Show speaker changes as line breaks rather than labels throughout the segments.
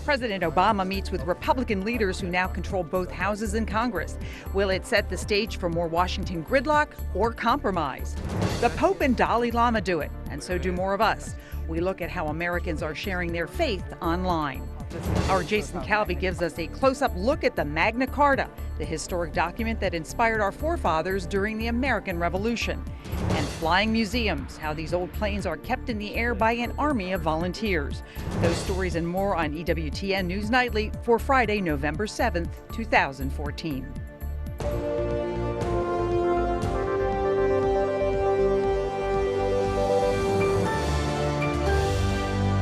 President Obama meets with Republican leaders who now control both houses in Congress. Will it set the stage for more Washington gridlock or compromise? The Pope and Dalai Lama do it, and so do more of us. We look at how Americans are sharing their faith online. Our Jason Calvi gives us a close-up look at the Magna Carta, the historic document that inspired our forefathers during the American Revolution. And flying museums, how these old planes are kept in the air by an army of volunteers. Those stories and more on EWTN News Nightly for Friday, November 7th, 2014.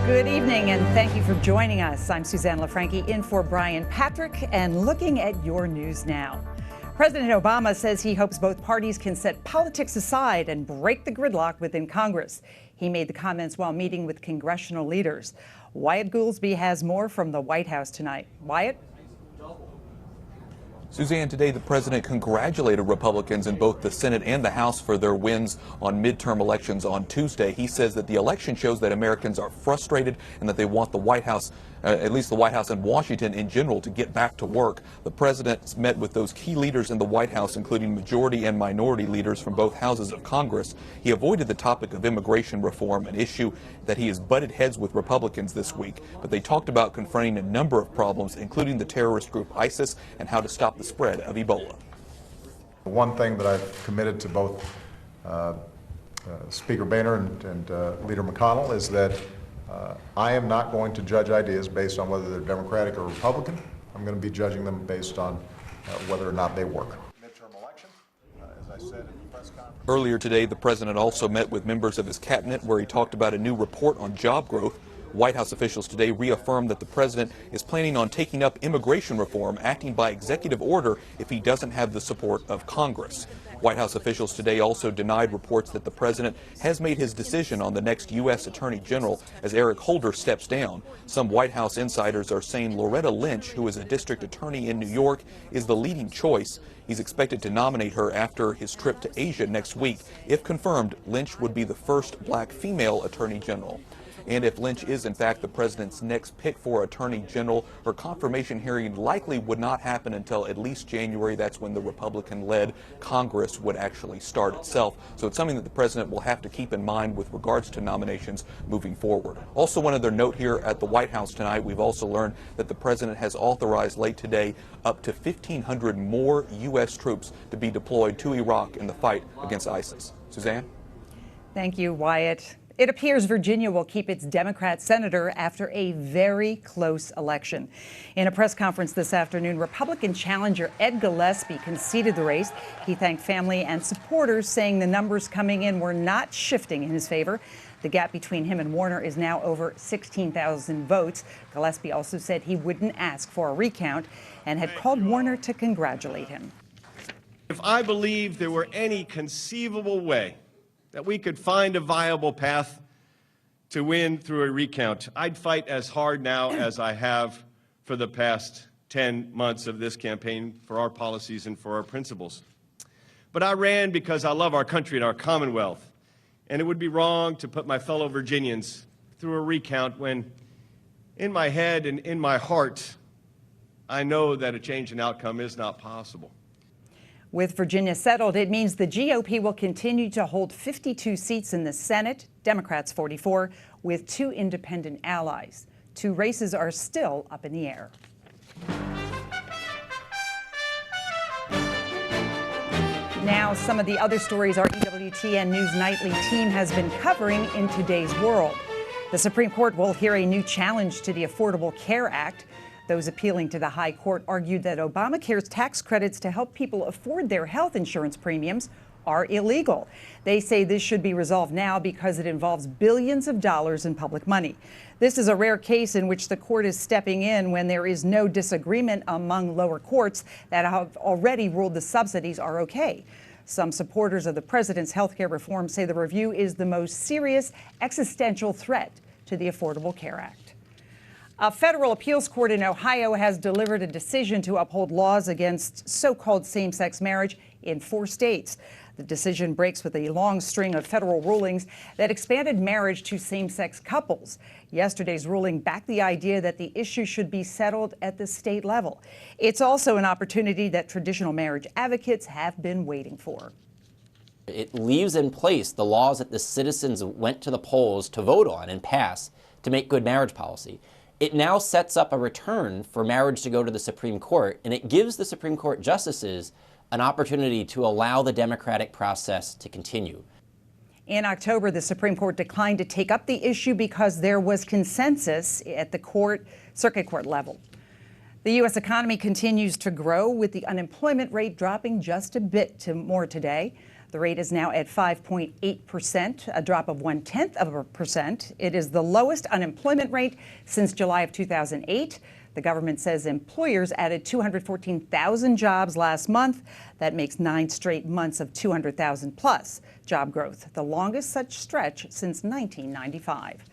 Good evening, and thank you for joining us. I'm Susanne LaFrankie in for Brian Patrick and looking at your news now. President Obama says he hopes both parties can set politics aside and break the gridlock within Congress. He made the comments while meeting with congressional leaders. Wyatt Goolsbee has more from the White House tonight. Wyatt?
Suzanne, today the president congratulated Republicans in both the Senate and the House for their wins on midterm elections on Tuesday. He says that the election shows that Americans are frustrated and that they want the White House, at least the White House and Washington in general, to get back to work. The president met with those key leaders in the White House, including majority and minority leaders from both houses of Congress. He avoided the topic of immigration reform, an issue that he has butted heads with Republicans this week. But they talked about confronting a number of problems, including the terrorist group ISIS and how to stop the spread of Ebola.
One thing that I've committed to both Speaker Boehner and Leader McConnell is that I am not going to judge ideas based on whether they're Democratic or Republican. I'm going to be judging them based on whether or not they work. Midterm election, as I said in the press conference.
Earlier today, the president also met with members of his cabinet where he talked about a new report on job growth. White House officials today reaffirmed that the president is planning on taking up immigration reform, acting by executive order if he doesn't have the support of Congress. White House officials today also denied reports that the president has made his decision on the next U.S. Attorney General as Eric Holder steps down. Some White House insiders are saying Loretta Lynch, who is a district attorney in New York, is the leading choice. He's expected to nominate her after his trip to Asia next week. If confirmed, Lynch would be the first black female attorney general. And if Lynch is in fact the president's next pick for Attorney General, her confirmation hearing likely would not happen until at least January. That's when the Republican-led Congress would actually start itself. So it's something that the president will have to keep in mind with regards to nominations moving forward. Also, one other note here at the White House tonight, we've also learned that the president has authorized late today up to 1,500 more U.S. troops to be deployed to Iraq in the fight against ISIS. Suzanne?
Thank you, Wyatt. It appears Virginia will keep its Democrat senator after a very close election. In a press conference this afternoon, Republican challenger Ed Gillespie conceded the race. He thanked family and supporters, saying the numbers coming in were not shifting in his favor. The gap between him and Warner is now over 16,000 votes. Gillespie also said he wouldn't ask for a recount and had called Warner to congratulate him.
If I believed there were any conceivable way that we could find a viable path to win through a recount, I'd fight as hard now as I have for the past 10 months of this campaign for our policies and for our principles. But I ran because I love our country and our Commonwealth, and it would be wrong to put my fellow Virginians through a recount when, in my head and in my heart, I know that a change in outcome is not possible.
With Virginia settled, it means the GOP will continue to hold 52 seats in the Senate, Democrats 44, with 2 independent allies. 2 races are still up in the air. Now, some of the other stories our EWTN News Nightly team has been covering in today's world. The Supreme Court will hear a new challenge to the Affordable Care Act. Those appealing to the High Court argued that Obamacare's tax credits to help people afford their health insurance premiums are illegal. They say this should be resolved now because it involves billions of dollars in public money. This is a rare case in which the court is stepping in when there is no disagreement among lower courts that have already ruled the subsidies are okay. Some supporters of the president's health care reform say the review is the most serious existential threat to the Affordable Care Act. A federal appeals court in Ohio has delivered a decision to uphold laws against so-called same-sex marriage in 4 states. The decision breaks with a long string of federal rulings that expanded marriage to same-sex couples. Yesterday's ruling backed the idea that the issue should be settled at the state level. It's also an opportunity that traditional marriage advocates have been waiting for.
It leaves in place the laws that the citizens went to the polls to vote on and pass to make good marriage policy. It now sets up a return for marriage to go to the Supreme Court, and it gives the Supreme Court justices an opportunity to allow the democratic process to continue.
In October, the Supreme Court declined to take up the issue because there was consensus at the circuit court level. The U.S. economy continues to grow, with the unemployment rate dropping just a bit more today. The rate is now at 5.8%, a drop of 0.1%. It is the lowest unemployment rate since July of 2008. The government says employers added 214,000 jobs last month. That makes 9 straight months of 200,000 plus job growth, the longest such stretch since 1995.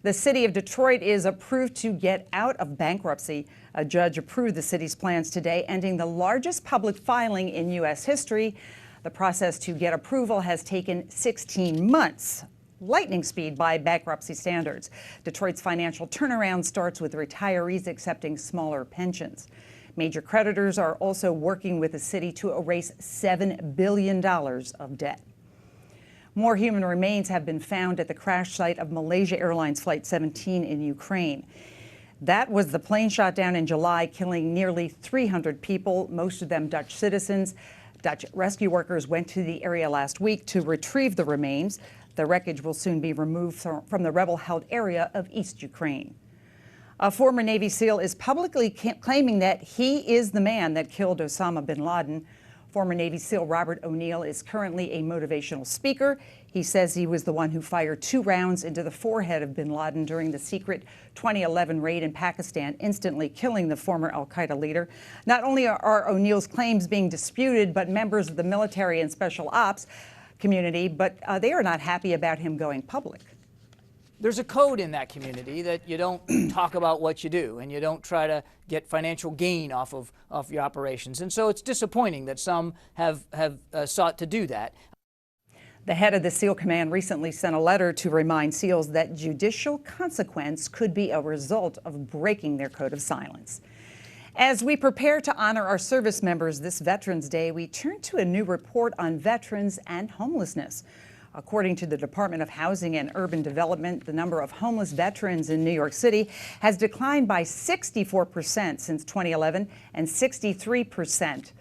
The city of Detroit is approved to get out of bankruptcy. A judge approved the city's plans today, ending the largest public filing in U.S. history. The process to get approval has taken 16 months. Lightning speed by bankruptcy standards. Detroit's financial turnaround starts with retirees accepting smaller pensions. Major creditors are also working with the city to erase $7 billion of debt. More human remains have been found at the crash site of Malaysia Airlines Flight 17 in Ukraine. That was the plane shot down in July, killing nearly 300 people, most of them Dutch citizens. Dutch rescue workers went to the area last week to retrieve the remains. The wreckage will soon be removed from the rebel-held area of East Ukraine. A former Navy SEAL is publicly claiming that he is the man that killed Osama bin Laden. Former Navy SEAL Robert O'Neill is currently a motivational speaker. He says he was the one who fired 2 rounds into the forehead of bin Laden during the secret 2011 raid in Pakistan, instantly killing the former al-Qaeda leader. Not only are O'Neill's claims being disputed, but members of the military and special ops community, but they are not happy about him going public.
There's a code in that community that you don't talk about what you do, and you don't try to get financial gain off of your operations. And so it's disappointing that some have sought to do that.
The head of the SEAL Command recently sent a letter to remind SEALs that judicial consequence could be a result of breaking their code of silence. As we prepare to honor our service members this Veterans Day, we turn to a new report on veterans and homelessness. According to the Department of Housing and Urban Development, the number of homeless veterans in New York City has declined by 64% since 2011 and 63%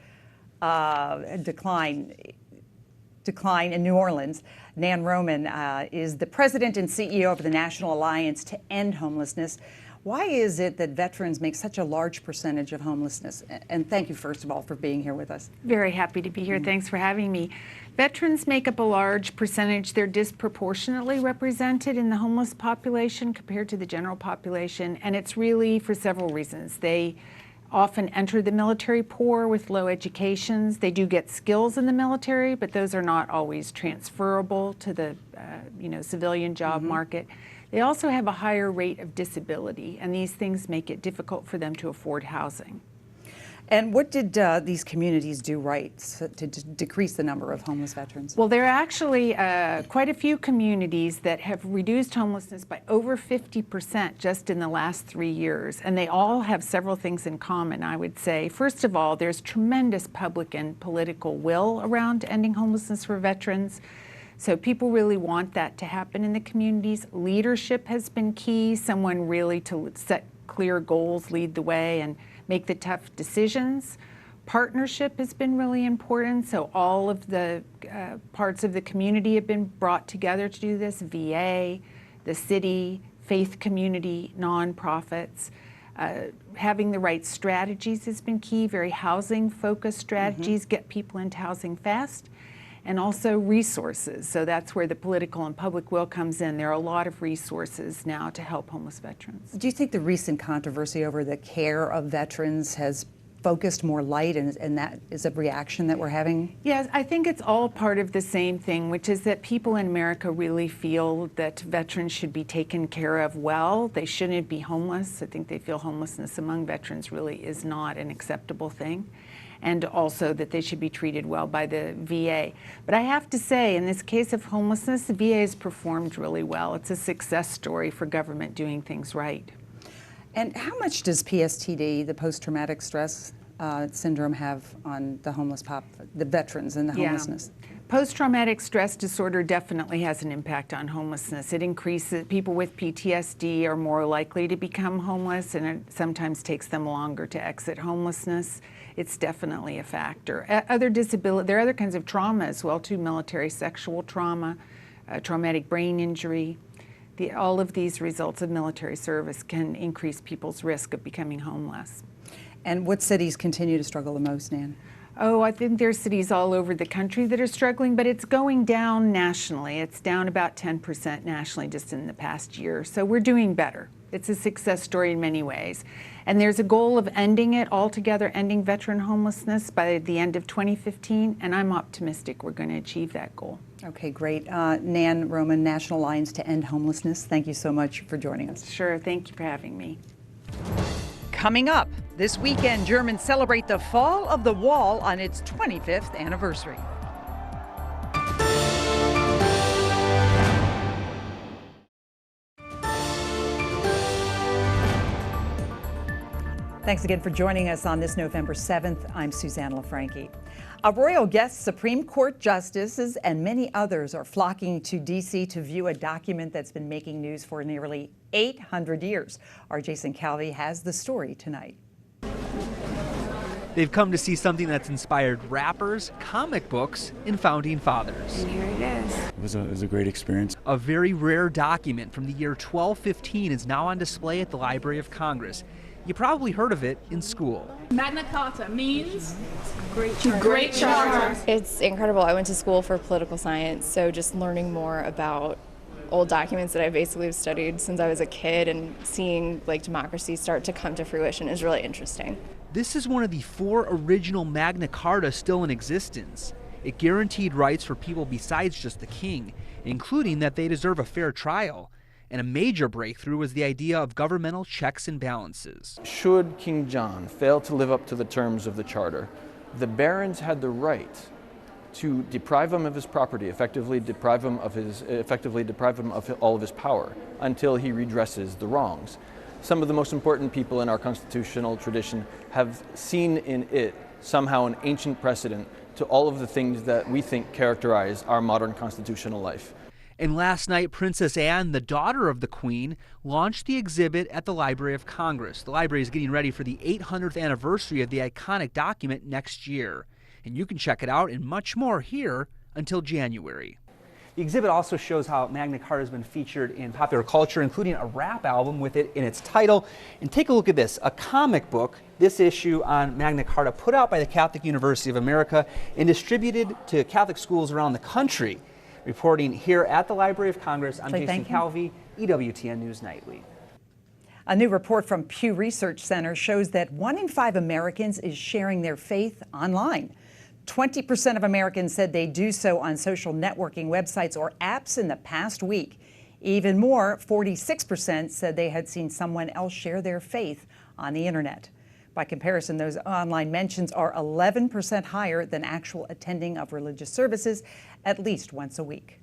decline in New Orleans. Nan Roman is the president and CEO of the National Alliance to End Homelessness. Why is it that veterans make such a large percentage of homelessness? And thank you, first of all, for being here with us.
Very happy to be here. Thanks for having me. Veterans make up a large percentage. They're disproportionately represented in the homeless population compared to the general population, and it's really for several reasons. They often enter the military poor with low educations. They do get skills in the military, but those are not always transferable to the civilian job market. They also have a higher rate of disability, and these things make it difficult for them to afford housing.
And what did these communities do right to decrease the number of homeless veterans?
Well, there are actually quite a few communities that have reduced homelessness by over 50% just in the last 3 years. And they all have several things in common, I would say. First of all, there's tremendous public and political will around ending homelessness for veterans. So people really want that to happen in the communities. Leadership has been key, someone really to set clear goals, lead the way, and make the tough decisions. Partnership has been really important, so all of the parts of the community have been brought together to do this. VA, the city, faith community, nonprofits. Having the right strategies has been key, very housing-focused strategies, get people into housing fast. And also resources, so that's where the political and public will comes in. There are a lot of resources now to help homeless veterans.
Do you think the recent controversy over the care of veterans has focused, more light, and that is a reaction that we're having?
Yes, I think it's all part of the same thing, which is that people in America really feel that veterans should be taken care of well. They shouldn't be homeless. I think they feel homelessness among veterans really is not an acceptable thing. And also that they should be treated well by the VA. But I have to say, in this case of homelessness, the VA has performed really well. It's a success story for government doing things right.
And how much does PSTD, the post-traumatic stress syndrome, have on the the veterans and the homelessness?
Yeah. Post-traumatic stress disorder definitely has an impact on homelessness. It increases, people with PTSD are more likely to become homeless, and it sometimes takes them longer to exit homelessness. It's definitely a factor. There are other kinds of trauma as well too, military sexual trauma, traumatic brain injury. All of these results of military service can increase people's risk of becoming homeless.
And what cities continue to struggle the most, Nan?
Oh, I think there's cities all over the country that are struggling, but it's going down nationally. It's down about 10% nationally just in the past year. So we're doing better. It's a success story in many ways. And there's a goal of ending it altogether, ending veteran homelessness by the end of 2015, and I'm optimistic we're going to achieve that goal.
Okay, great. Nan Roman, National Alliance to End Homelessness, thank you so much for joining us.
Sure, thank you for having me.
Coming up, this weekend, Germans celebrate the fall of the wall on its 25th anniversary. Thanks again for joining us on this November 7th. I'm Susanne LaFrankie. A royal guest, Supreme Court justices, and many others are flocking to D.C. to view a document that's been making news for nearly 800 years. Our Jason Calvi has the story tonight.
They've come to see something that's inspired rappers, comic books, and founding fathers.
And here it is.
It was a great experience.
A very rare document from the year 1215 is now on display at the Library of Congress. You probably heard of it in school.
Magna Carta means Great Charter.
It's incredible. I went to school for political science, so just learning more about old documents that I basically have studied since I was a kid and seeing like democracy start to come to fruition is really interesting.
This is one of the 4 original Magna Carta still in existence. It guaranteed rights for people besides just the king, including that they deserve a fair trial. And a major breakthrough was the idea of governmental checks and balances.
Should King John fail to live up to the terms of the charter, the barons had the right to deprive him of his property, effectively deprive him of all of his power until he redresses the wrongs. Some of the most important people in our constitutional tradition have seen in it somehow an ancient precedent to all of the things that we think characterize our modern constitutional life.
And last night, Princess Anne, the daughter of the Queen, launched the exhibit at the Library of Congress. The library is getting ready for the 800th anniversary of the iconic document next year. And you can check it out and much more here until January. The exhibit also shows how Magna Carta has been featured in popular culture, including a rap album with it in its title. And take a look at this, a comic book, this issue on Magna Carta, put out by the Catholic University of America and distributed to Catholic schools around the country. Reporting here at the Library of Congress, I'm Jason Calvi, EWTN News Nightly.
A new report from Pew Research Center shows that 1 in 5 Americans is sharing their faith online. 20% of Americans said they do so on social networking websites or apps in the past week. Even more, 46% said they had seen someone else share their faith on the internet. By comparison, those online mentions are 11% higher than actual attending of religious services at least once a week.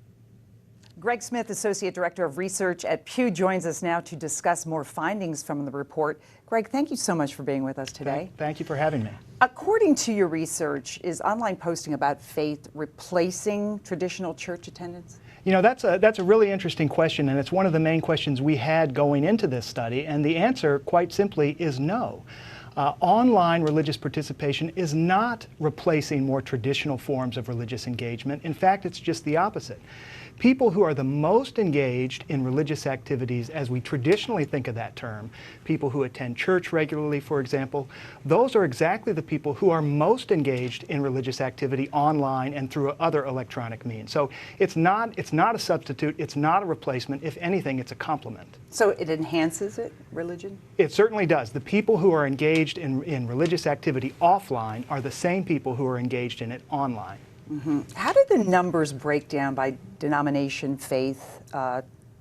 Greg Smith, Associate Director of Research at Pew, joins us now to discuss more findings from the report. Greg, thank you so much for being with us today.
Thank you for having me.
According to your research, is online posting about faith replacing traditional church attendance?
You know, that's a really interesting question, and it's one of the main questions we had going into this study, and the answer, quite simply, is no. Online religious participation is not replacing more traditional forms of religious engagement. In fact, it's just the opposite. People who are the most engaged in religious activities, as we traditionally think of that term, people who attend church regularly, for example, those are exactly the people who are most engaged in religious activity online and through other electronic means. So it's not a substitute, it's not a replacement. If anything, it's a complement.
So it enhances it, religion?
It certainly does. The people who are engaged engaged in religious activity offline are the same people who are engaged in it online.
How did the numbers break down by denomination, faith,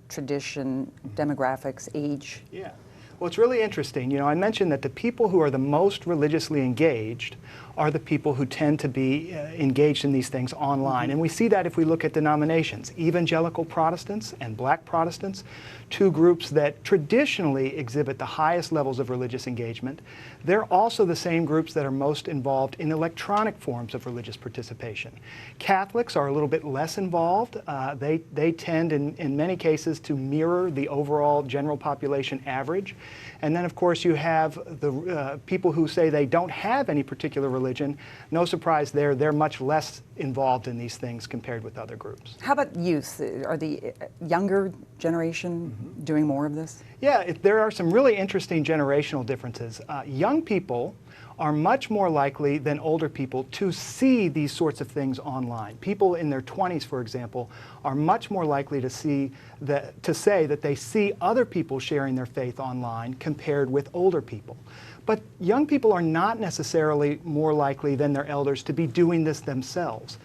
tradition, demographics, age?
Yeah. Well, it's really interesting. You know, I mentioned that the people who are the most religiously engaged are the people who tend to be engaged in these things online. And we see that if we look at denominations. Evangelical Protestants and Black Protestants, two groups that traditionally exhibit the highest levels of religious engagement. They're also the same groups that are most involved in electronic forms of religious participation. Catholics are a little bit less involved. They tend, in many cases, to mirror the overall general population average. And then, of course, you have the people who say they don't have any particular religion. No surprise there, they're much less involved in these things compared with other groups.
How about youth? Are the younger generation doing more of this?
Yeah, there are some really interesting generational differences. Young people are much more likely than older people to see these sorts of things online. People in their 20s, for example, are much more likely to say that they see other people sharing their faith online compared with older people. But young people are not necessarily more likely than their elders to be doing this themselves.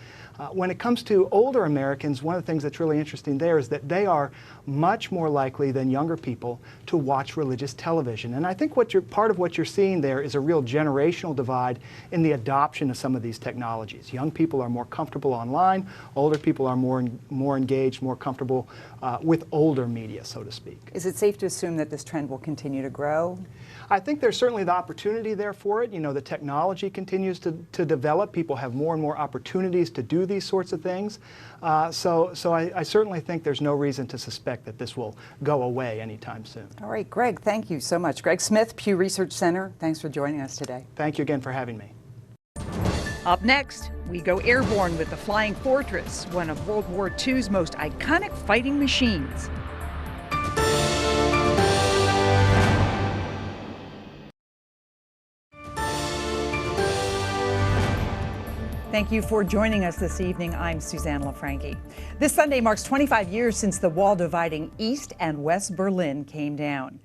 When it comes to older Americans, one of the things that's really interesting there is that they are much more likely than younger people to watch religious television. And I think part of what you're seeing there is a real generational divide in the adoption of some of these technologies. Young people are more comfortable online, older people are more engaged, more comfortable with older media, so to speak.
Is it safe to assume that this trend will continue to grow?
I think there's certainly the opportunity there for it. You know, the technology continues to develop. People have more and more opportunities to do these sorts of things. So I certainly think there's no reason to suspect that this will go away anytime soon.
All right, Greg, thank you so much. Greg Smith, Pew Research Center, thanks for joining us today.
Thank you again for having me.
Up next, we go airborne with the Flying Fortress, one of World War II's most iconic fighting machines. Thank you for joining us this evening. I'm Susanne LaFrankie. This Sunday marks 25 years since the wall dividing East and West Berlin came down.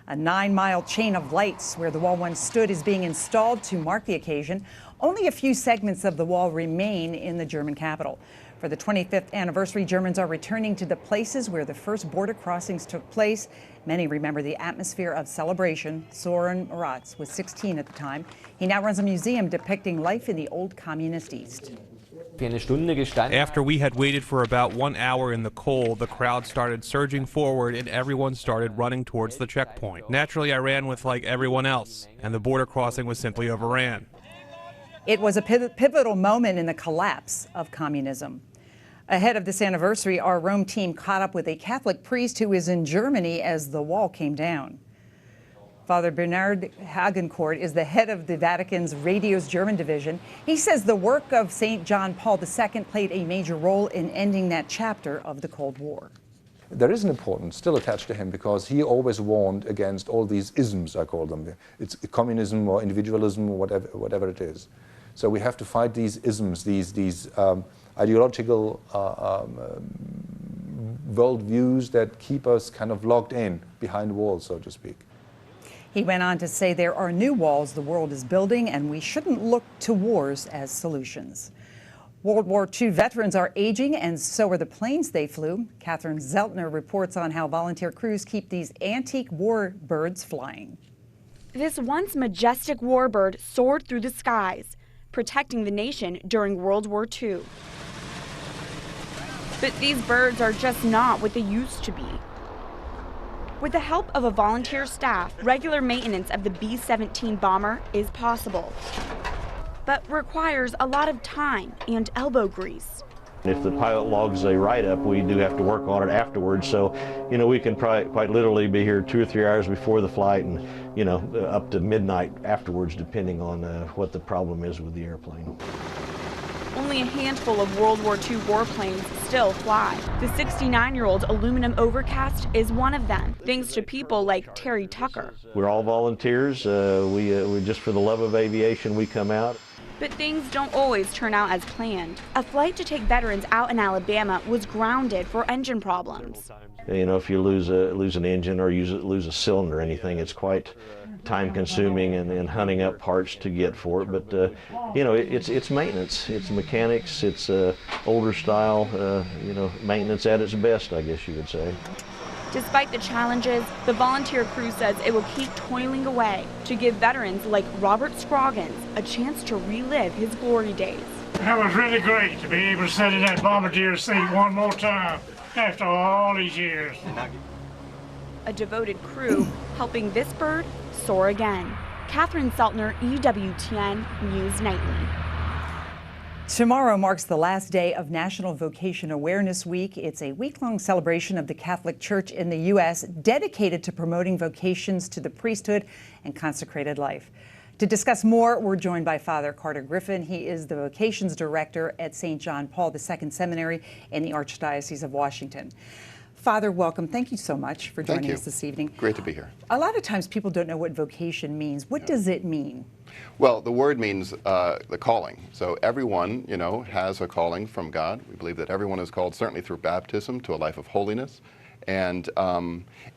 A 9-mile chain of lights where the wall once stood is being installed to mark the occasion. Only a few segments of the wall remain in the German capital. For the 25th anniversary, Germans are returning to the places where the first border crossings took place. Many remember the atmosphere of celebration. Soren Moratz was 16 at the time. He now runs a museum depicting life in the old communist East.
After we had waited for about 1 hour in the cold, the crowd started surging forward and everyone started running towards the checkpoint. Naturally, I ran with like everyone else, and the border crossing was simply overran.
It was a pivotal moment in the collapse of communism. Ahead of this anniversary, our Rome team caught up with a Catholic priest who is in Germany as the wall came down. Father Bernard Hagencourt is the head of the Vatican's Radio's German division. He says the work of St. John Paul II played a major role in ending that chapter of the Cold War.
There is an importance still attached to him because he always warned against all these isms, I call them. It's communism or individualism or whatever it is. So we have to fight these isms, these ideological worldviews that keep us kind of locked in behind walls, so to speak.
He went on to say there are new walls the world is building, and we shouldn't look to wars as solutions. World War II veterans are aging, and so are the planes they flew. Catherine Zeltner reports on how volunteer crews keep these antique war birds flying.
This once majestic warbird soared through the skies, protecting the nation during World War II. But these birds are just not what they used to be. With the help of a volunteer staff, regular maintenance of the B-17 bomber is possible, but requires a lot of time and elbow grease.
If the pilot logs a write-up, we do have to work on it afterwards. So, you know, we can quite literally be here 2 or 3 hours before the flight and, you know, up to midnight afterwards, depending on what the problem is with the airplane.
Only a handful of World War II warplanes still fly. The 69-year-old aluminum overcast is one of them, thanks to people like Terry Tucker.
We're all volunteers. We just for the love of aviation, we come out.
But things don't always turn out as planned. A flight to take veterans out in Alabama was grounded for engine problems.
You know, if you lose an engine or lose a cylinder or anything, it's quite time-consuming and hunting up parts to get for it. But you know, it's maintenance, it's mechanics, it's older style, you know, maintenance at its best, I guess you would say.
Despite the challenges, the volunteer crew says it will keep toiling away to give veterans like Robert Scroggins a chance to relive his glory days.
That was really great to be able to sit in that bombardier seat one more time after all these years.
A devoted crew helping this bird soar again. Catherine Seltner, EWTN News Nightly.
Tomorrow marks the last day of National Vocation Awareness Week. It's a week-long celebration of the Catholic Church in the U.S. dedicated to promoting vocations to the priesthood and consecrated life. To discuss more, we're joined by Father Carter Griffin. He is the Vocations Director at St. John Paul II Seminary in the Archdiocese of Washington. Father, welcome. Thank you so much for joining us this evening.
Great to be here.
A lot of times people don't know what vocation means. What does it mean?
Well, the word means the calling. So everyone, you know, has a calling from God. We believe that everyone is called, certainly through baptism, to a life of holiness. And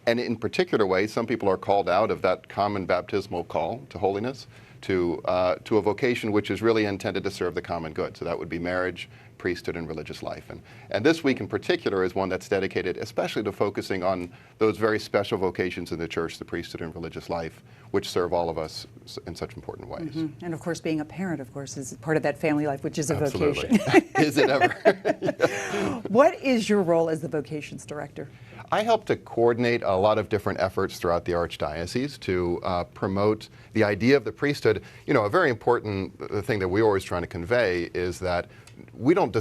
in particular ways, some people are called out of that common baptismal call to holiness to a vocation which is really intended to serve the common good. So that would be marriage, priesthood, and religious life. And this week in particular is one that's dedicated especially to focusing on those very special vocations in the church, the priesthood and religious life, which serve all of us in such important ways.
Mm-hmm. And of course, being a parent, of course, is part of that family life, which is a
Absolutely.
vocation.
Is it ever?
What is your role as the Vocations Director?
I help to coordinate a lot of different efforts throughout the Archdiocese to promote the idea of the priesthood. You know, a very important thing that we're always trying to convey is that we don't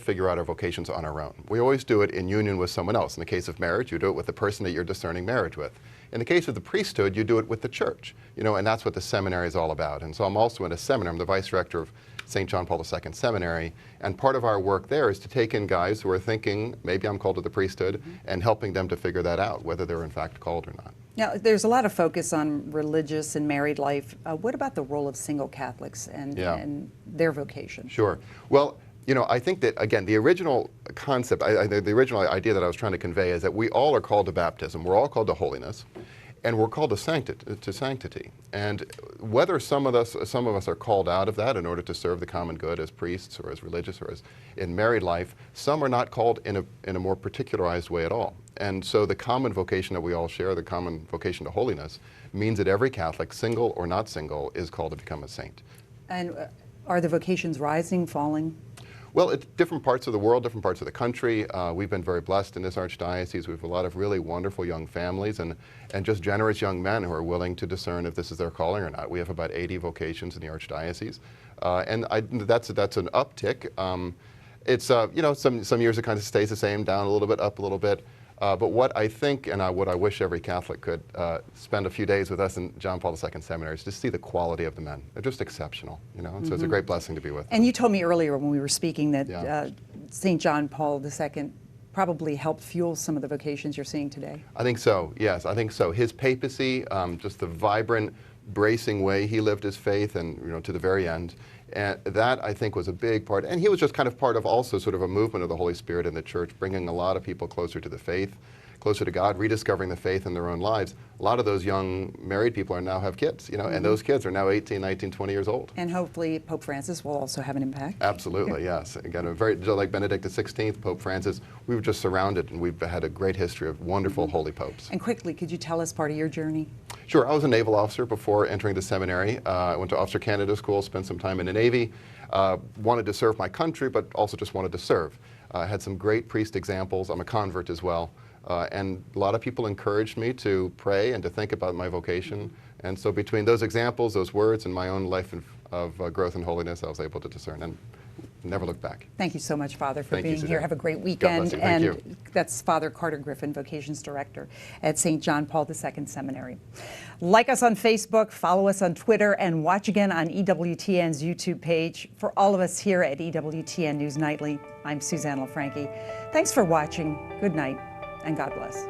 figure out our vocations on our own. We always do it in union with someone else. In the case of marriage, you do it with the person that you're discerning marriage with. In the case of the priesthood, you do it with the church, you know, and that's what the seminary is all about. And so I'm also in a seminary. I'm the vice director of St. John Paul II Seminary, and part of our work there is to take in guys who are thinking, maybe I'm called to the priesthood, and helping them to figure that out, whether they're in fact called or not.
Now, there's a lot of focus on religious and married life. What about the role of single Catholics and their vocation?
Sure. Well, you know, I think that, again, the original concept, the original idea that I was trying to convey is that we all are called to baptism. We're all called to holiness. And we're called to sanctity. And whether some of us are called out of that in order to serve the common good as priests or as religious or as in married life, some are not called in a more particularized way at all. And so the common vocation that we all share, the common vocation to holiness, means that every Catholic, single or not single, is called to become a saint.
And are the vocations rising, falling?
Well, it's different parts of the world, different parts of the country. We've been very blessed in this archdiocese. We have a lot of really wonderful young families and just generous young men who are willing to discern if this is their calling or not. We have about 80 vocations in the archdiocese, and that's an uptick. It's you know, some years it kind of stays the same, down a little bit, up a little bit. But what I think, and what I wish every Catholic could spend a few days with us in John Paul II Seminary, is to see the quality of the men. They're just exceptional, you know, and so it's a great blessing to be with them.
And you told me earlier when we were speaking that St. John Paul II probably helped fuel some of the vocations you're seeing today.
I think so, yes, I think so. His papacy, just the vibrant, bracing way he lived his faith, and you know, to the very end. And that, I think, was a big part. And he was just kind of part of also sort of a movement of the Holy Spirit in the church, bringing a lot of people closer to the faith, closer to God, rediscovering the faith in their own lives. A lot of those young married people now have kids, you know, and those kids are now 18, 19, 20 years old.
And hopefully Pope Francis will also have an impact.
Absolutely, yes. Again, like Benedict XVI, Pope Francis, we were just surrounded, and we've had a great history of wonderful holy popes.
And quickly, could you tell us part of your journey?
Sure. I was a naval officer before entering the seminary. I went to Officer Candidate School, spent some time in the Navy, wanted to serve my country, but also just wanted to serve. Had some great priest examples. I'm a convert as well. And a lot of people encouraged me to pray and to think about my vocation. And so between those examples, those words, and my own life of growth and holiness, I was able to discern and never look back.
Thank you so much, Father, for
Thank you,
being here.
Susanne.
Have a great weekend.
God bless you. Thank
and
you.
That's Father Carter Griffin, Vocations Director at St. John Paul II Seminary. Like us on Facebook, follow us on Twitter, and watch again on EWTN's YouTube page. For all of us here at EWTN News Nightly, I'm Susanne LaFrankie. Thanks for watching. Good night, and God bless.